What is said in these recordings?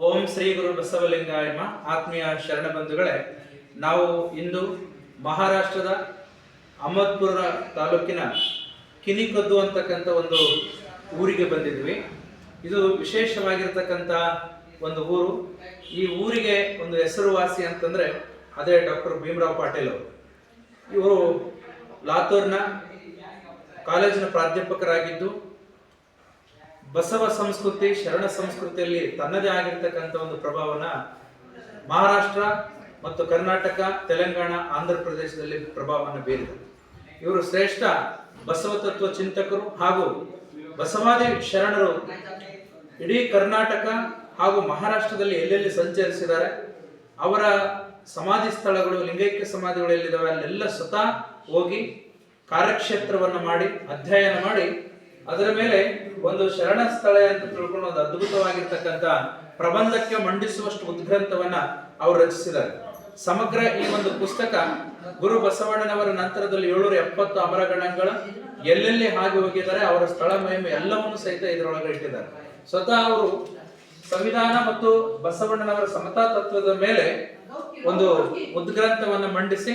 ಓಂ ಶ್ರೀ ಗುರು ಬಸವಲಿಂಗಾಯ ನಮಃ. ಆತ್ಮೀಯ ಶರಣ ಬಂಧುಗಳೇ, ನಾವು ಇಂದು ಮಹಾರಾಷ್ಟ್ರದ ಅಹಮದ್ಪುರ ತಾಲೂಕಿನ ಕಿನಿಕೊದ್ದು ಅಂತಕ್ಕಂಥ ಒಂದು ಊರಿಗೆ ಬಂದಿದ್ವಿ. ಇದು ವಿಶೇಷವಾಗಿರ್ತಕ್ಕಂಥ ಒಂದು ಊರು. ಈ ಊರಿಗೆ ಒಂದು ಹೆಸರುವಾಸಿ ಅಂತಂದ್ರೆ ಅದೇ ಡಾಕ್ಟರ್ ಭೀಮರಾವ್ ಪಾಟೀಲ್ ಅವರು. ಇವರು ಲಾತೂರ್ನ ಕಾಲೇಜಿನ ಪ್ರಾಧ್ಯಾಪಕರಾಗಿದ್ದು ಬಸವ ಸಂಸ್ಕೃತಿ, ಶರಣ ಸಂಸ್ಕೃತಿಯಲ್ಲಿ ತನ್ನದೇ ಆಗಿರ್ತಕ್ಕಂಥ ಒಂದು ಪ್ರಭಾವನ ಮಹಾರಾಷ್ಟ್ರ ಮತ್ತು ಕರ್ನಾಟಕ, ತೆಲಂಗಾಣ, ಆಂಧ್ರ ಪ್ರದೇಶದಲ್ಲಿ ಪ್ರಭಾವವನ್ನು ಬೀರಿದರು. ಇವರು ಶ್ರೇಷ್ಠ ಬಸವ ತತ್ವ ಚಿಂತಕರು ಹಾಗೂ ಬಸವಾದಿ ಶರಣರು. ಇಡೀ ಕರ್ನಾಟಕ ಹಾಗೂ ಮಹಾರಾಷ್ಟ್ರದಲ್ಲಿ ಎಲ್ಲೆಲ್ಲಿ ಸಂಚರಿಸಿದ್ದಾರೆ. ಅವರ ಸಮಾಧಿ ಸ್ಥಳಗಳು, ಲಿಂಗೈಕ್ಯ ಸಮಾಧಿಗಳು ಎಲ್ಲಿದ್ದಾವೆ ಅಲ್ಲೆಲ್ಲ ಸ್ವತಃ ಹೋಗಿ ಕಾರ್ಯಕ್ಷೇತ್ರವನ್ನು ಮಾಡಿ ಅಧ್ಯಯನ ಮಾಡಿ ಅದರ ಮೇಲೆ ಒಂದು ಶರಣ ಸ್ಥಳ ಅಂತ ತಿಳ್ಕೊಂಡು ಒಂದು ಅದ್ಭುತವಾಗಿರ್ತಕ್ಕಂಥ ಪ್ರಬಂಧಕ್ಕೆ ಮಂಡಿಸುವಷ್ಟು ಉದ್ಗ್ರಂಥವನ್ನ ಅವರು ರಚಿಸಿದ್ದಾರೆ. ಸಮಗ್ರ ಈ ಒಂದು ಪುಸ್ತಕ ಗುರು ಬಸವಣ್ಣನವರ ನಂತರದಲ್ಲಿ 770 ಅಮರಗಣಗಳು ಎಲ್ಲೆಲ್ಲಿ ಹಾಗೆ ಹೋಗಿದ್ದಾರೆ, ಅವರ ಸ್ಥಳ ಮಹಿಮೆ ಎಲ್ಲವನ್ನು ಸಹಿತ ಇದರೊಳಗೆ ಇಟ್ಟಿದ್ದಾರೆ. ಸ್ವತಃ ಅವರು ಸಂವಿಧಾನ ಮತ್ತು ಬಸವಣ್ಣನವರ ಸಮತಾ ತತ್ವದ ಮೇಲೆ ಒಂದು ಉದ್ಗ್ರಂಥವನ್ನ ಮಂಡಿಸಿ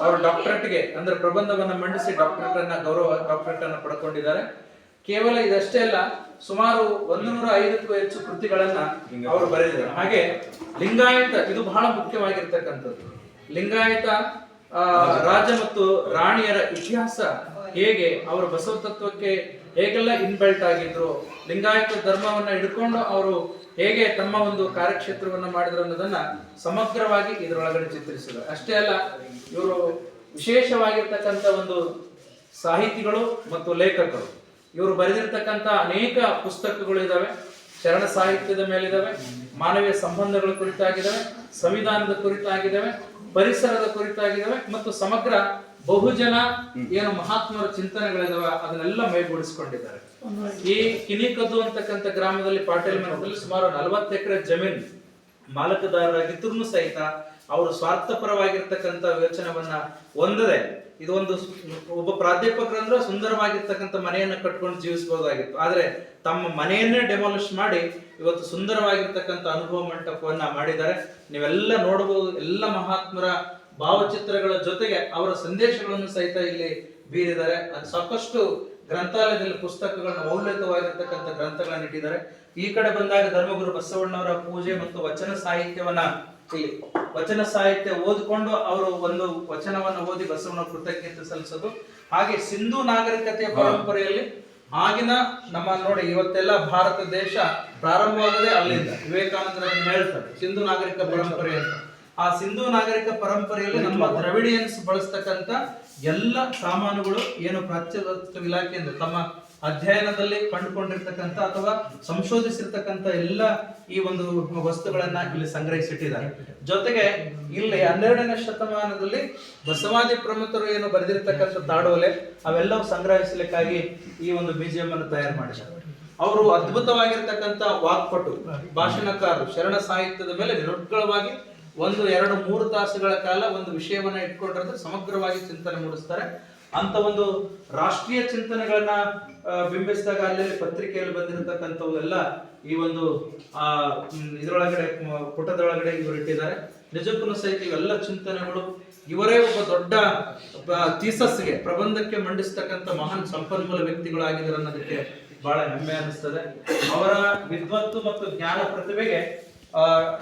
ಅವರು ಡಾಕ್ಟರೇಟ್ಗೆ ಅಂದ್ರೆ ಪ್ರಬಂಧವನ್ನ ಮಂಡಿಸಿ ಡಾಕ್ಟರೇಟ್ ಅನ್ನ ಗೌರವ ಡಾಕ್ಟರೇಟ್ ಅನ್ನ ಪಡ್ಕೊಂಡಿದ್ದಾರೆ. ಕೇವಲ ಇದಷ್ಟೇ ಅಲ್ಲ, ಸುಮಾರು 105ಕ್ಕೂ ಹೆಚ್ಚು ಕೃತಿಗಳನ್ನ ಅವರು ಬರೆದಿದ್ದಾರೆ. ಹಾಗೆ ಲಿಂಗಾಯತ, ಇದು ಬಹಳ ಮುಖ್ಯವಾಗಿರ್ತಕ್ಕಂಥದ್ದು. ಲಿಂಗಾಯತ ರಾಜ ಮತ್ತು ರಾಣಿಯರ ಇತಿಹಾಸ ಹೇಗೆ, ಅವರು ಬಸವ ತತ್ವಕ್ಕೆ ಹೇಗೆಲ್ಲ ಇನ್ಬೆಲ್ಟ್ ಆಗಿದ್ರು, ಲಿಂಗಾಯತ ಧರ್ಮವನ್ನ ಹಿಡ್ಕೊಂಡು ಅವರು ಹೇಗೆ ತಮ್ಮ ಒಂದು ಕಾರ್ಯಕ್ಷೇತ್ರವನ್ನ ಮಾಡಿದ್ರು ಅನ್ನೋದನ್ನ ಸಮಗ್ರವಾಗಿ ಇದರೊಳಗಡೆ ಚಿತ್ರಿಸಿದರು. ಅಷ್ಟೇ ಅಲ್ಲ, ಇವರು ವಿಶೇಷವಾಗಿರ್ತಕ್ಕಂಥ ಒಂದು ಸಾಹಿತಿಗಳು ಮತ್ತು ಲೇಖಕರು. ಇವರು ಬರೆದಿರ್ತಕ್ಕಂಥ ಅನೇಕ ಪುಸ್ತಕಗಳು ಇದಾವೆ. ಶರಣ ಸಾಹಿತ್ಯದ ಮೇಲಿದಾವೆ, ಮಾನವೀಯ ಸಂಬಂಧಗಳ ಕುರಿತಾಗಿದ್ದಾವೆ, ಸಂವಿಧಾನದ ಕುರಿತಾಗಿದ್ದಾವೆ, ಪರಿಸರದ ಕುರಿತಾಗಿದ್ದಾವೆ ಮತ್ತು ಸಮಗ್ರ ಬಹುಜನ ಏನು ಮಹಾತ್ಮರ ಚಿಂತನೆಗಳಿದಾವೆ ಅದನ್ನೆಲ್ಲ ಮೈಗೂಡಿಸಿಕೊಂಡಿದ್ದಾರೆ. ಈ ಕಿನಿಕೊದ್ದು ಅಂತಕ್ಕಂಥ ಗ್ರಾಮದಲ್ಲಿ ಪಾಟೀಲ್ ಮಠದಲ್ಲಿ ಸುಮಾರು 40 ಎಕರೆ ಜಮೀನು ಮಾಲಕದಾರರಾಗಿದ್ರು ಸಹಿತ ಅವರು ಸ್ವಾರ್ಥಪರವಾಗಿರ್ತಕ್ಕಂಥ ಯೋಚನೆವನ್ನ ಹೊಂದದೆ, ಇದು ಒಂದು ಒಬ್ಬ ಪ್ರಾಧ್ಯಾಪಕರಂದ್ರೆ ಸುಂದರವಾಗಿರ್ತಕ್ಕಂಥ ಮನೆಯನ್ನ ಕಟ್ಕೊಂಡು ಜೀವಿಸಬಹುದಾಗಿತ್ತು. ಆದ್ರೆ ತಮ್ಮ ಮನೆಯನ್ನೇ ಡೆಮಾಲಿಷ್ ಮಾಡಿ ಇವತ್ತು ಸುಂದರವಾಗಿರ್ತಕ್ಕಂಥ ಅನುಭವ ಮಂಟಪವನ್ನ ಮಾಡಿದ್ದಾರೆ. ನೀವೆಲ್ಲ ನೋಡಬಹುದು. ಎಲ್ಲ ಮಹಾತ್ಮರ ಭಾವಚಿತ್ರಗಳ ಜೊತೆಗೆ ಅವರ ಸಂದೇಶಗಳನ್ನು ಸಹಿತ ಇಲ್ಲಿ ಬೀರಿದ್ದಾರೆ. ಅದು ಸಾಕಷ್ಟು ಗ್ರಂಥಾಲಯದಲ್ಲಿ ಪುಸ್ತಕಗಳನ್ನ ಮೌಲ್ಯಯುತವಾಗಿರ್ತಕ್ಕಂಥ ಗ್ರಂಥಗಳನ್ನ ಇಟ್ಟಿದ್ದಾರೆ. ಈ ಕಡೆ ಬಂದಾಗ ಧರ್ಮಗುರು ಬಸವಣ್ಣವರ ಪೂಜೆ ಮತ್ತು ವಚನ ಸಾಹಿತ್ಯವನ್ನ, ವಚನ ಸಾಹಿತ್ಯ ಓದಿಕೊಂಡು ಅವರು ಒಂದು ವಚನವನ್ನು ಓದಿ ಬಸವಣ್ಣ ಕೃತಜ್ಞತೆ ಸಲ್ಲಿಸೋದು. ಹಾಗೆ ಸಿಂಧು ನಾಗರಿಕತೆಯ ಪರಂಪರೆಯಲ್ಲಿ ಆಗಿನ ನಮ್ಮ ನೋಡಿ, ಇವತ್ತೆಲ್ಲ ಭಾರತ ದೇಶ ಪ್ರಾರಂಭವಾಗದೆ ಅಲ್ಲಿಂದ. ವಿವೇಕಾನಂದರು ಹೇಳ್ತಾರೆ ಸಿಂಧು ನಾಗರಿಕ ಪರಂಪರೆ ಅಂತ. ಆ ಸಿಂಧು ನಾಗರಿಕ ಪರಂಪರೆಯಲ್ಲಿ ನಮ್ಮ ದ್ರವಿಡಿಯನ್ಸ್ ಬಳಸ್ತಕ್ಕಂಥ ಎಲ್ಲ ಸಾಮಾನುಗಳು ಏನು ಪ್ರಾಚ್ಯವಸ್ತು ಇಲಾಖೆಯಿಂದ ತಮ್ಮ ಅಧ್ಯಯನದಲ್ಲಿ ಕಂಡುಕೊಂಡಿರ್ತಕ್ಕಂಥ ಅಥವಾ ಸಂಶೋಧಿಸಿರ್ತಕ್ಕಂಥ ಎಲ್ಲ ಈ ಒಂದು ವಸ್ತುಗಳನ್ನ ಇಲ್ಲಿ ಸಂಗ್ರಹಿಸಿಟ್ಟಿದ್ದಾರೆ. ಜೊತೆಗೆ ಇಲ್ಲಿ 12ನೇ ಶತಮಾನದಲ್ಲಿ ಬಸವಾದಿ ಪ್ರಮುಖರು ಏನು ಬರೆದಿರ್ತಕ್ಕಂಥ ತಾಡೋಲೆ ಅವೆಲ್ಲವೂ ಸಂಗ್ರಹಿಸಲಿಕ್ಕಾಗಿ ಈ ಒಂದು ಮ್ಯೂಸಿಯಂ ಅನ್ನು ತಯಾರು ಮಾಡಿದ್ದಾರೆ. ಅವರು ಅದ್ಭುತವಾಗಿರ್ತಕ್ಕಂಥ ವಾಕ್ಪಟು, ಭಾಷಣಕಾರರು. ಶರಣ ಸಾಹಿತ್ಯದ ಮೇಲೆ ನಿರರ್ಗಳವಾಗಿ 1-2-3 ತಾಸುಗಳ ಕಾಲ ಒಂದು ವಿಷಯವನ್ನ ಇಟ್ಕೊಂಡಿರೋದು ಸಮಗ್ರವಾಗಿ ಚಿಂತನೆ ಮೂಡಿಸ್ತಾರೆ. ಅಂತ ಒಂದು ರಾಷ್ಟ್ರೀಯ ಚಿಂತನೆಗಳನ್ನ ಬಿಂಬಿಸಿದಾಗ ಅಲ್ಲಿ ಪತ್ರಿಕೆಯಲ್ಲಿ ಬಂದಿರತಕ್ಕಂಥವು ಎಲ್ಲ ಈ ಒಂದು ಇದರೊಳಗಡೆ ಪುಟದೊಳಗಡೆ ಇವರು ಇಟ್ಟಿದ್ದಾರೆ. ನಿಜಕ್ಕೂ ಸಹಿತ ಇವೆಲ್ಲ ಚಿಂತನೆಗಳು ಇವರೇ ಒಬ್ಬ ದೊಡ್ಡ ಥೀಸಸ್ಗೆ, ಪ್ರಬಂಧಕ್ಕೆ ಮಂಡಿಸ್ತಕ್ಕಂಥ ಮಹಾನ್ ಸಂಪನ್ಮೂಲ ವ್ಯಕ್ತಿಗಳಾಗಿದ್ದಾರೆ ಅನ್ನೋದಕ್ಕೆ ಬಹಳ ಹೆಮ್ಮೆ ಅನಿಸ್ತದೆ. ಅವರ ವಿದ್ವತ್ತು ಮತ್ತು ಜ್ಞಾನ ಪ್ರತಿಭೆಗೆ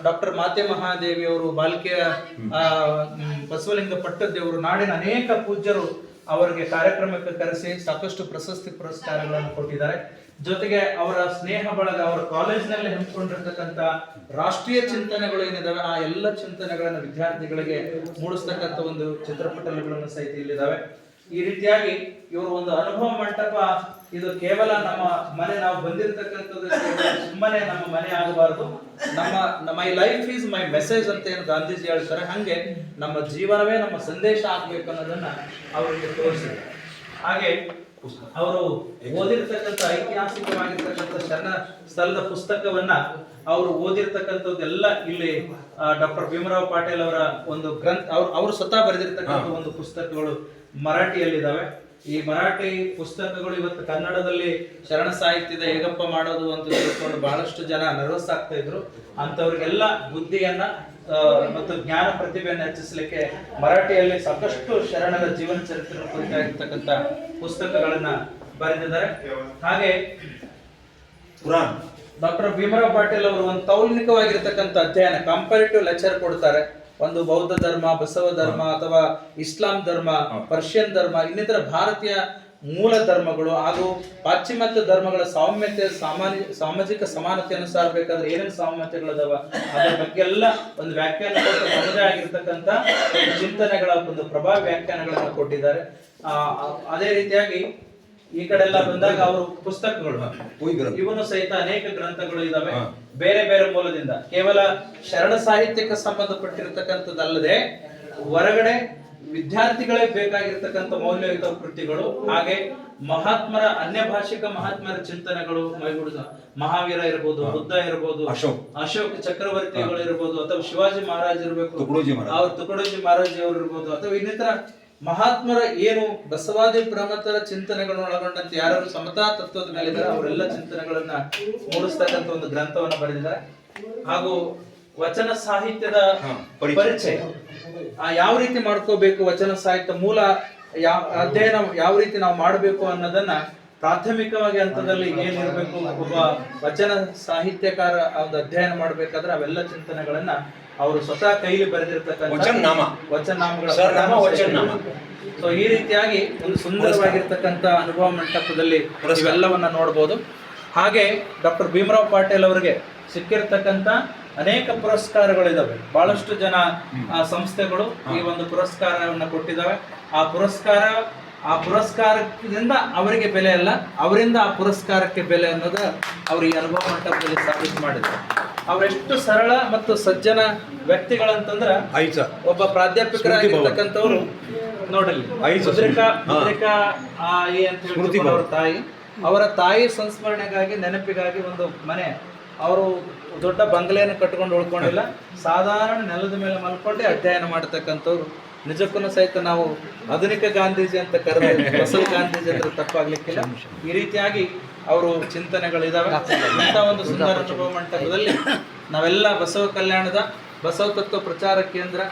ಡಾಕ್ಟರ್ ಮಾತೆ ಮಹಾದೇವಿ ಅವರು, ಬಾಲ್ಕೆಯ ಬಸವಲಿಂಗ ಪಟ್ಟದೇವರು, ನಾಡಿನ ಅನೇಕ ಪೂಜ್ಯರು ಅವರಿಗೆ ಕಾರ್ಯಕ್ರಮಕ್ಕೆ ಕರೆಸಿ ಸಾಕಷ್ಟು ಪ್ರಶಸ್ತಿ ಪುರಸ್ಕಾರಗಳನ್ನು ಕೊಟ್ಟಿದ್ದಾರೆ. ಜೊತೆಗೆ ಅವರ ಸ್ನೇಹ ಬಳಗ, ಅವರ ಕಾಲೇಜಿನಲ್ಲಿ ಹಮ್ಮಿಕೊಂಡಿರ್ತಕ್ಕಂಥ ರಾಷ್ಟ್ರೀಯ ಚಿಂತನೆಗಳು ಏನಿದಾವೆ ಆ ಎಲ್ಲ ಚಿಂತನೆಗಳನ್ನ ವಿದ್ಯಾರ್ಥಿಗಳಿಗೆ ಮೂಡಿಸ್ತಕ್ಕಂಥ ಒಂದು ಚಿತ್ರಪಟಲಗಳನ್ನು ಸಹಿತ ಇಲ್ಲಿದ್ದಾವೆ. ಈ ರೀತಿಯಾಗಿ ಇವರು ಒಂದು ಅನುಭವ ಮಂಟಪ, ಇದು ಕೇವಲ ನಮ್ಮ ಮನೆ, ನಾವು ಬಂದಿರತಕ್ಕಂಥದ್ದು ಸುಮ್ಮನೆ ನಮ್ಮ ಮನೆ ಆಗಬಾರದು. My life is my message ಅಂತ ಏನು ಗಾಂಧೀಜಿ ಹೇಳ್ತಾರೆ, ಹಂಗೆ ನಮ್ಮ ಜೀವನವೇ ನಮ್ಮ ಸಂದೇಶ ಆಗ್ಬೇಕು ಅನ್ನೋದನ್ನ ಅವರಿಗೆ ತೋರಿಸಿದ್ದಾರೆ. ಹಾಗೆ ಅವರು ಓದಿರ್ತಕ್ಕಂಥ ಐತಿಹಾಸಿಕವಾಗಿರ್ತಕ್ಕಂಥ ಶರಣ ಸ್ಥಳದ ಪುಸ್ತಕವನ್ನ ಅವರು ಓದಿರ್ತಕ್ಕಂಥದ್ದೆಲ್ಲ ಇಲ್ಲಿ ಡಾಕ್ಟರ್ ಭೀಮರಾವ್ ಪಾಟೀಲ್ ಅವರ ಒಂದು ಗ್ರಂಥ, ಅವರು ಸ್ವತಃ ಬರೆದಿರ್ತಕ್ಕಂಥ ಒಂದು ಪುಸ್ತಕಗಳು ಮರಾಠಿಯಲ್ಲಿದ್ದಾವೆ. ಈ ಮರಾಠಿ ಪುಸ್ತಕಗಳು ಇವತ್ತು ಕನ್ನಡದಲ್ಲಿ ಶರಣ ಸಾಹಿತ್ಯದ ಹೇಗಪ್ಪ ಮಾಡೋದು ಅಂತ ತಿಳ್ಕೊಂಡು ಬಹಳಷ್ಟು ಜನ ನರ್ವಸ್ ಆಗ್ತಾ ಇದ್ರು. ಅಂತವ್ರಿಗೆಲ್ಲ ಬುದ್ಧಿಯನ್ನ ಮತ್ತು ಜ್ಞಾನ ಪ್ರತಿಭೆಯನ್ನು ಹೆಚ್ಚಿಸಲಿಕ್ಕೆ ಮರಾಠಿಯಲ್ಲಿ ಸಾಕಷ್ಟು ಶರಣರ ಜೀವನ ಚರಿತ್ರೆ ಕುರಿತಾಗಿರ್ತಕ್ಕಂಥ ಪುಸ್ತಕಗಳನ್ನ ಬರೆದಿದ್ದಾರೆ. ಹಾಗೆ ಡಾಕ್ಟರ್ ಭೀಮರಾವ್ ಪಾಟೀಲ್ ಅವರು ಒಂದು ತೌಲನಿಕವಾಗಿರ್ತಕ್ಕಂಥ ಅಧ್ಯಯನ ಕಂಪೇರಿಟಿವ್ ಲೆಕ್ಚರ್ ಕೊಡ್ತಾರೆ. ಒಂದು ಬೌದ್ಧ ಧರ್ಮ, ಬಸವ ಧರ್ಮ ಅಥವಾ ಇಸ್ಲಾಂ ಧರ್ಮ, ಪರ್ಷಿಯನ್ ಧರ್ಮ, ಇನ್ನಿತರ ಭಾರತೀಯ ಮೂಲ ಧರ್ಮಗಳು ಹಾಗೂ ಪಾಶ್ಚಿಮಾತ್ಯ ಧರ್ಮಗಳ ಸಾಮ್ಯತೆ ಸಾಮಾಜಿಕ ಸಮಾನತೆ ಅನುಸಾರ ಬೇಕಾದ್ರೆ ಏನೇನು ಸಾಮ್ಯತೆಗಳದಾವ ಅದರ ಬಗ್ಗೆ ಎಲ್ಲ ಒಂದು ವ್ಯಾಖ್ಯಾನ ಕೊಟ್ಟು ತಮ್ಮದೇ ಆಗಿರ್ತಕ್ಕಂಥ ಚಿಂತನೆಗಳ ಒಂದು ಪ್ರಭಾವ ವ್ಯಾಖ್ಯಾನಗಳನ್ನು ಕೊಟ್ಟಿದ್ದಾರೆ. ಅದೇ ರೀತಿಯಾಗಿ ಈ ಕಡೆ ಎಲ್ಲ ಬಂದಾಗ ಅವರು ಪುಸ್ತಕಗಳು ಇವನು ಸಹಿತ ಅನೇಕ ಗ್ರಂಥಗಳು ಇದಾವೆ ಬೇರೆ ಬೇರೆ ಮೂಲದಿಂದ. ಕೇವಲ ಶರಣ ಸಾಹಿತ್ಯಕ್ಕೆ ಸಂಬಂಧಪಟ್ಟಿರ್ತಕ್ಕಂಥದ್ದಲ್ಲದೆ ಹೊರಗಡೆ ವಿದ್ಯಾರ್ಥಿಗಳೇ ಬೇಕಾಗಿರ್ತಕ್ಕಂಥ ಮೌಲ್ಯಯುತ ಕೃತಿಗಳು, ಹಾಗೆ ಮಹಾತ್ಮರ ಅನ್ಯ ಭಾಷಿಕ ಮಹಾತ್ಮರ ಚಿಂತನೆಗಳು, ಮಹಾವೀರ ಇರಬಹುದು, ಬುದ್ಧ ಇರಬಹುದು, ಅಶೋಕ್ ಚಕ್ರವರ್ತಿಗಳು ಇರಬಹುದು, ಅಥವಾ ಶಿವಾಜಿ ಮಹಾರಾಜ್ ಇರಬೇಕು, ಅವ್ರು ತುಕಡೋಜಿ ಮಹಾರಾಜ್ ಅವರು ಇರಬಹುದು, ಅಥವಾ ಇನ್ನಿತರ ಮಹಾತ್ಮರ ಏನು ಬಸವಾದಿ ಪ್ರಮತರ ಚಿಂತನೆಗಳನ್ನು ಒಳಗೊಂಡಂತೆ ಯಾರು ಸಮತಾ ತತ್ವದ ಮೇಲೆ ಇದ್ದಾರೆ ಅವರೆಲ್ಲ ಚಿಂತನೆಗಳನ್ನ ಮೂಡಿಸ್ತಕ್ಕಂಥ ಒಂದು ಗ್ರಂಥವನ್ನ ಬರೆದಿದ್ದಾರೆ. ಹಾಗೂ ವಚನ ಸಾಹಿತ್ಯದ ಪರಿಚಯ ಯಾವ ರೀತಿ ಮಾಡ್ಕೋಬೇಕು, ವಚನ ಸಾಹಿತ್ಯ ಮೂಲ ಅಧ್ಯಯನ ಯಾವ ರೀತಿ ನಾವು ಮಾಡಬೇಕು ಅನ್ನೋದನ್ನ ಪ್ರಾಥಮಿಕವಾಗಿ ಹಂತದಲ್ಲಿ ಏನಿರಬೇಕು, ಒಬ್ಬ ವಚನ ಸಾಹಿತ್ಯಕಾರ ಒಂದು ಅಧ್ಯಯನ ಮಾಡ್ಬೇಕಾದ್ರೆ ಅವೆಲ್ಲ ಚಿಂತನೆಗಳನ್ನ ಅವರು ಸ್ವತಃ ಕೈಲಿ ಬರೆದಿರ್ತಕ್ಕಂಥ ವಚನನಾಮಗಳ. ಸೊ ಈ ರೀತಿಯಾಗಿ ಒಂದು ಸುಂದರವಾಗಿರ್ತಕ್ಕಂಥ ಅನುಭವ ಮಂಟಪದಲ್ಲಿ ಇವೆಲ್ಲವನ್ನ ನೋಡಬಹುದು. ಹಾಗೆ ಡಾಕ್ಟರ್ ಭೀಮರಾವ್ ಪಾಟೀಲ್ ಅವರಿಗೆ ಸಿಕ್ಕಿರ್ತಕ್ಕಂಥ ಅನೇಕ ಪುರಸ್ಕಾರಗಳಿದಾವೆ. ಬಹಳಷ್ಟು ಜನ ಸಂಸ್ಥೆಗಳು ಈ ಒಂದು ಪುರಸ್ಕಾರವನ್ನ ಕೊಟ್ಟಿದ್ದಾವೆ. ಆ ಪುರಸ್ಕಾರದಿಂದ ಅವರಿಗೆ ಬೆಲೆ ಅಲ್ಲ, ಅವರಿಂದ ಆ ಪುರಸ್ಕಾರಕ್ಕೆ ಬೆಲೆ ಅನ್ನೋದು ಅವರು ಈ ಅನುಭವ ಮಂಟಪದಲ್ಲಿ ಸಾಬೀತು ಮಾಡಿದ್ರು. ಅವರೆಷ್ಟು ಸರಳ ಮತ್ತು ಸಜ್ಜನ ವ್ಯಕ್ತಿಗಳಂತಂದ್ರ ಒಬ್ಬ ಪ್ರಾಧ್ಯಾಪಕರಾಗಿರ್ತಕ್ಕಂಥವ್ರು ನೋಡಲಿ ಮುದ್ರಿಕಾ ಅಂತ ಹೇಳಿ ಅವರ ತಾಯಿ, ಅವರ ತಾಯಿ ಸಂಸ್ಮರಣೆಗಾಗಿ ನೆನಪಿಗಾಗಿ ಒಂದು ಮನೆ, ಅವರು ದೊಡ್ಡ ಬಂಗಲೆಯನ್ನು ಕಟ್ಕೊಂಡು ಉಳ್ಕೊಂಡಿಲ್ಲ, ಸಾಧಾರಣ ನೆಲದ ಮೇಲೆ ಮಲ್ಕೊಂಡೆ ಅಧ್ಯಯನ ಮಾಡತಕ್ಕಂಥವ್ರು. ನಿಜಕ್ಕೂ ಸಹಿತ ನಾವು ಆಧುನಿಕ ಗಾಂಧೀಜಿ ಅಂತ ಕರೆದ ಬಸವ ಗಾಂಧೀಜಿ ಅಂತ ತಪ್ಪಾಗ್ಲಿಕ್ಕಿಲ್ಲ. ಈ ರೀತಿಯಾಗಿ ಅವರು ಚಿಂತನೆಗಳಿದಾವೆ. ಇಂಥ ಒಂದು ಸುಂದರ ಅನುಭವ ಮಂಟಪದಲ್ಲಿ ನಾವೆಲ್ಲ ಬಸವ ಕಲ್ಯಾಣದ ಬಸವ ತತ್ವ ಪ್ರಚಾರ ಕೇಂದ್ರ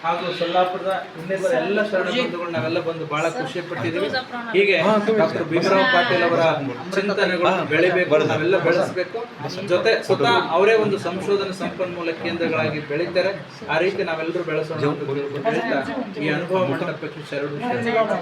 ಹಾಗೂ ಸೊಲ್ಲಾಪುರದ ಇನ್ನಿತರ ಎಲ್ಲ ಶರಣ ಬಂಧುಗಳು ನಾವೆಲ್ಲ ಬಂದು ಬಹಳ ಖುಷಿ ಪಟ್ಟಿದ್ದೀವಿ. ಹೀಗೆ ಡಾಕ್ಟರ್ ಭೀಮರಾವ್ ಪಾಟೀಲ್ ಅವರ ಚಿಂತನೆಗಳು ಬೆಳಿಬೇಕು, ನಾವೆಲ್ಲ ಬೆಳೆಸಬೇಕು. ಜೊತೆ ಸ್ವತಃ ಅವರೇ ಒಂದು ಸಂಶೋಧನಾ ಸಂಪನ್ಮೂಲ ಕೇಂದ್ರಗಳಾಗಿ ಬೆಳೀತಾರೆ. ಆ ರೀತಿ ನಾವೆಲ್ಲರೂ ಬೆಳೆಸೋಣ. ಈ ಅನುಭವ ಮಂಟಪಕ್ಕೆ ಶರಣ